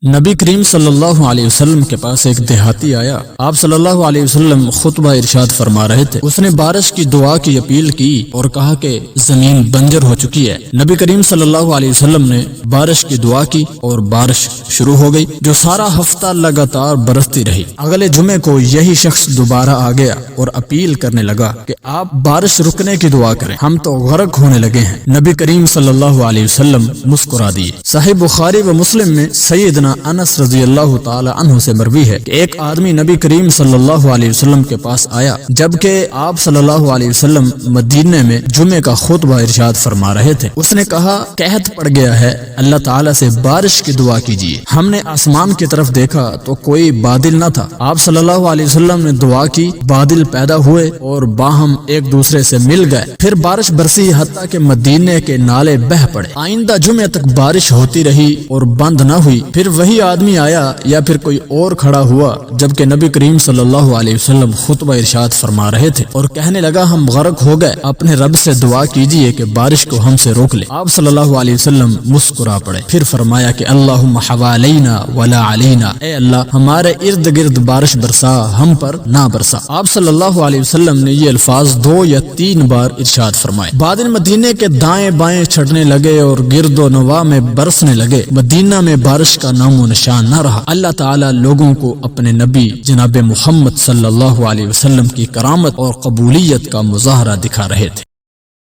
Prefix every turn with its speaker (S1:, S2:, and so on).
S1: نبی کریم صلی اللہ علیہ وسلم کے پاس ایک دیہاتی آیا۔ آپ صلی اللہ علیہ وسلم خطبہ ارشاد فرما رہے تھے۔ اس نے بارش کی دعا کی اپیل کی اور کہا کہ زمین بنجر ہو چکی ہے۔ نبی کریم صلی اللہ علیہ وسلم نے بارش کی دعا کی اور بارش شروع ہو گئی جو سارا ہفتہ لگاتار برستی رہی۔ اگلے جمعے کو یہی شخص دوبارہ آ گیا اور اپیل کرنے لگا کہ آپ بارش رکنے کی دعا کریں، ہم تو غرق ہونے لگے ہیں۔ نبی کریم صلی اللہ علیہ وسلم مسکرا دیے۔ صحیح بخاری و مسلم میں سیدنا انس رضی اللہ تعالی عنہ سے مروی ہے کہ ایک آدمی نبی کریم صلی اللہ علیہ وسلم کے پاس آیا جبکہ آپ صلی اللہ علیہ وسلم مدینے میں جمعے کا خطبہ ارشاد فرما رہے تھے۔ اس نے کہا قحط پڑ گیا ہے، اللہ تعالی سے بارش کی دعا کیجیے۔ ہم نے آسمان کی طرف دیکھا تو کوئی بادل نہ تھا۔ آپ صلی اللہ علیہ وسلم نے دعا کی، بادل پیدا ہوئے اور باہم ایک دوسرے سے مل گئے، پھر بارش برسی حتیٰ کہ مدینے کے نالے بہہ پڑے۔ آئندہ جمعے تک بارش ہوتی رہی اور بند نہ ہوئی۔ پھر وہی آدمی آیا یا پھر کوئی اور کھڑا ہوا جبکہ نبی کریم صلی اللہ علیہ وسلم خطبہ ارشاد فرما رہے تھے اور کہنے لگا ہم غرق ہو گئے، اپنے رب سے دعا کیجئے کہ بارش کو ہم سے روک لے۔ آپ صلی اللہ علیہ وسلم مسکرا پڑے، پھر فرمایا کہ اللہم حوالینا ولا علینا، اے اللہ ہمارے ارد گرد بارش برسا، ہم پر نہ برسا۔ آپ صلی اللہ علیہ وسلم نے یہ الفاظ 2 یا 3 بار ارشاد فرمائے۔ بادل مدینے کے دائیں بائیں چھٹنے لگے اور گرد و نواح میں برسنے لگے۔ مدینہ میں بارش کا نام و نشان نہ رہا۔ اللہ تعالیٰ لوگوں کو اپنے نبی جناب محمد صلی اللہ علیہ وسلم کی کرامت اور قبولیت کا مظاہرہ دکھا رہے تھے۔